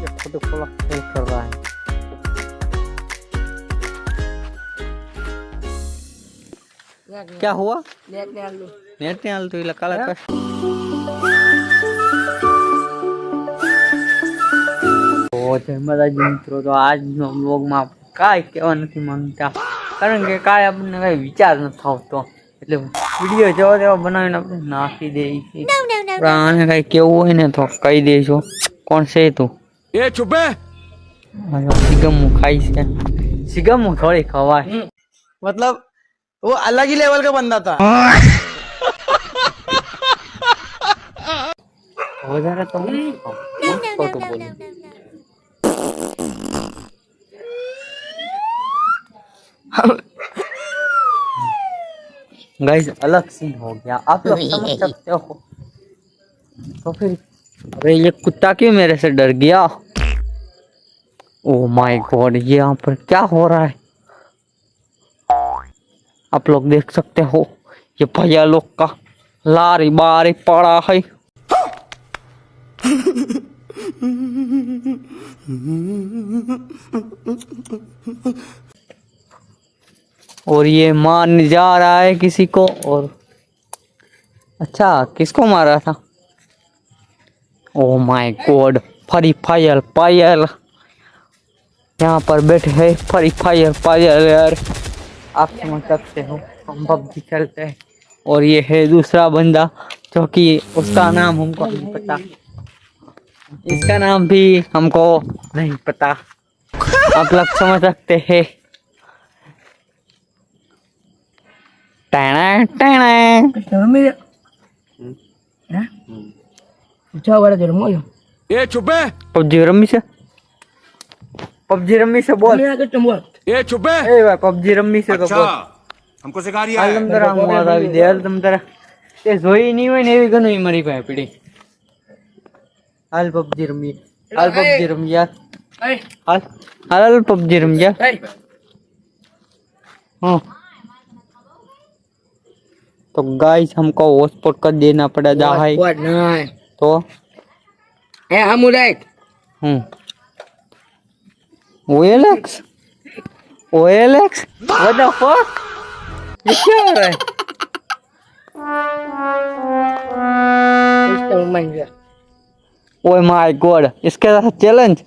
ये फोटो खोला खेल कर रहा है। क्या हुआ? नेट नहीं आलू तो इला काला कर। तो जय माताजी मित्रों, तो आज व्लॉग में काई कहेवा नहीं मांगता, कारण के काई आपने कई विचार न थतो એટલે વિડિયો જેવો તેવો બનાવીને આપણે નાખી દેઈ છે। આને કઈ કેવું હોય ને તો કહી દેજો। કોણ છે તું? એ ચૂપે સિગમુ ખાઈ છે। સિગમુ થોડી ખવાય, मतलब वो अलग ही लेवल का बंदा था। વધારે તો હું ખોટું બોલું। गाइस अलग सीन हो गया, आप लोग समझ सकते हो। तो फिर अरे ये कुत्ता क्यों मेरे से डर गया? ओह माय गॉड, ये यहाँ पर क्या हो रहा है आप लोग देख सकते हो। ये भैया लोग का लारी बारी पड़ा है। और ये मारने जा रहा है किसी को। और अच्छा, किसको मारा था? Oh my god, Free Fire Payal यहाँ पर बैठे है। फ्री फायर पायल यार, आप समझ सकते हो, हम पबजी खेलते हैं। और ये है दूसरा बंदा जो कि उसका नाम हमको नहीं पता, इसका नाम भी हमको नहीं पता, आप लोग समझ सकते हैं। टाणा टाणा એ ચૂપે पबजी रमी से, पबजी रमी से बोल। એ ચૂપે ए भाई पबजी रमी से तो अच्छा बोल। हमको सिखा रिया हाल है तम तरा मारा भी दे, हाल तम तरा ते જોઈ નહીં હોય ને એવી ઘણી મારી પાસે પડી। હાલ પબજી રમી, હાલ પબજી રમી यार, हाल हाल पबजी रमी यार। हाँ तो गाइस हमको हॉटस्पॉट कर देना पड़ेगा है तो OLX OLX what the fuck, ये क्या हो रहा है? ओह माय गॉड, इसके साथ चैलेंज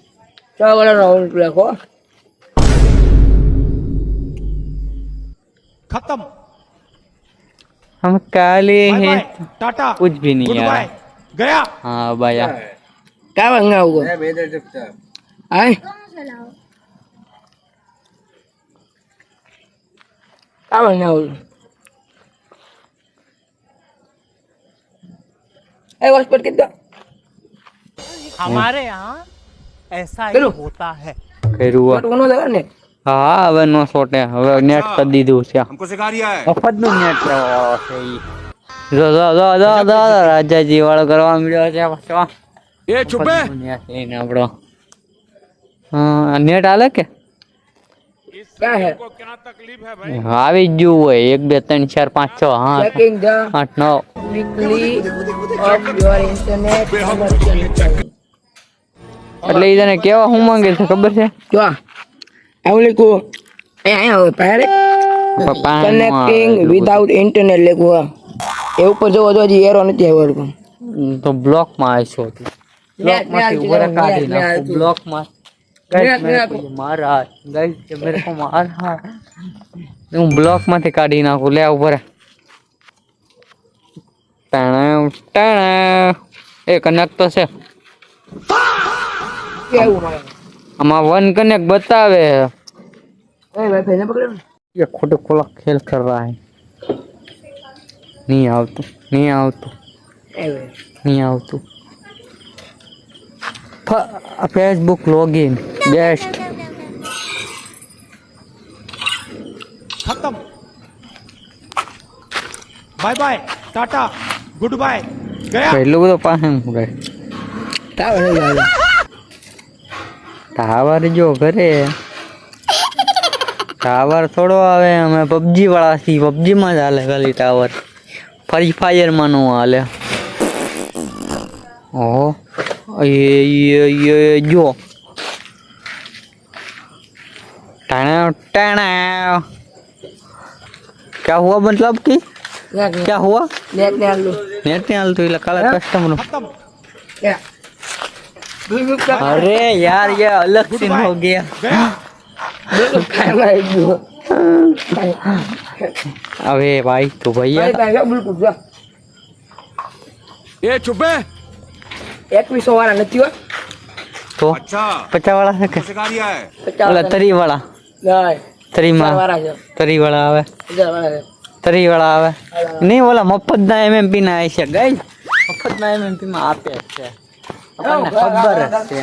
खत्म हम काले बाय हैं, बाय टाटा कुछ भी नहीं गुड यार। बाय गया हाँ भैया क्या बनना होगा? आए क्या बनना होगा? हॉस्पिटल कितना हमारे यहाँ ऐसा ही चलो। होता है। કર્યું કોનો લગા ને હા હવે નો સોટે, હવે નેટ કરી દીધું છે, हमको सिखा रिया है મફત નું નેટ છે ઈ। જો જો જો જો જો રાજાજી વાળો કરવા મળ્યો છે પાછો। એ ચૂપે નેટ લઈને આપણો નેટ હાલે કે क्या है? क्या तकलीफ है भाई આવી જ ગયું હોય 1 2 3 4 5 6 Checking the 8 9 quickly of your internet connection. એટલે ઈ તને કેવા હું માંગે છે ખબર છે? क्या? I will go. અહીંયા હોય પહેરે પપ્પા કનેક્ટિંગ વિધાઉટ ઇન્ટરનેટ લેખું એ ઉપર જોવો જો હજી એરો નથી આવ્યો તો બ્લોક માં આવીશું તું, બ્લોક માંથી ઉપર કાઢી નાખું, બ્લોક માં गाइस मेरे को मारा, गाइस मेरे को मारा, હું બ્લોક માંથી કાઢી નાખું। લે ઉપર ટાણા ટાણા એ કનેક્ટ તો છે, કેવું મારે આમાં 1 कनेक्ट बतावे है। એ ભાઈ ને પકડો ये खोटे खोला खेल कर रहा है। नहीं आवતું, नहीं आवતું, એ ભાઈ नहीं आवતું। Facebook login best. खत्म bye bye tata good bye गया પહેલું બધું પાસે હું રહે તાવ નહીં આવે ટાવર જો ઘરે ટાવર થોડો આવે, અમે પબજી વાળા છીએ, પબજી માં જ હાલે ખાલી ટાવર, ફ્રી ફાયર માં નો હાલે। ઓહો ये जो टाणा टाणा क्या हुआ मतलब कि क्या हुआ नेट ने आलू नेट नहीं आलतू એટલે કાલે કસ્ટમર खत्म क्या अरे यार ये अलग सीन हो गया गया अबे भाई तो भैया ये चुप है 2100 वाला નથી હો तो अच्छा 50 वाला है क्या सिखा दिया है ઓલા તરી વાળા નહીં તરી માં વાળા છે તરી વાળા આવે 1000 વાળા છે તરી વાળા આવે નહીં ઓલા મફતના એમએમપી ના આવે છે ગઈ મફતના એમએમપી માં આપે છે આપણને ખબર જ છે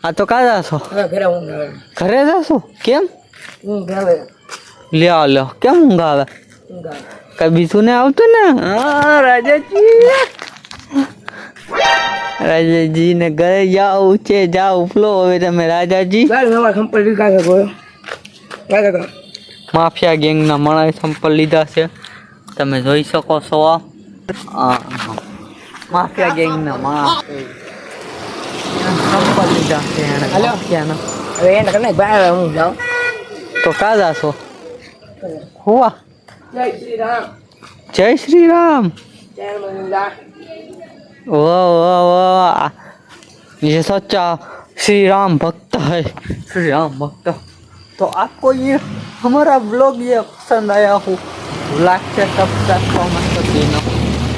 આ તો કા જાશો હવે ઘરે ઊંઘ આવે ઘરે જાશો કેમ ઊંઘ આવે લ્યો કેમ ઊંઘ આવે ઊંઘ આવે કઈ બીજું ને આવતું ને હા રાજાજી રાજાજી ને ઘરે જાવ છે જાવ ફ્લો હવે તમે રાજાજી ગાલ નવા સંપલ લીધા છે ગોયો કાકા માફિયા ગેંગના મણાએ સંપલ લીધા છે તમે જોઈ શકો છો માફિયા ગેંગના મણા સંપલ લીધા છે એણે હાલો. માફિયાના. હવે એને કને ભાઈ હું જાઉં તો કા જાશો હુઆ જય શ્રી રામ જય શ્રી રામ જય મંગલા वाह वाह वाह ये सच्चा श्री राम भक्त है श्री राम भक्त तो आपको ये हमारा ब्लॉग ये पसंद आया हो लाइक से सब्सक्राइब कमेंट कर देना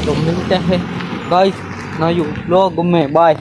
तो मिलते हैं गाइस नए ब्लॉग में बाय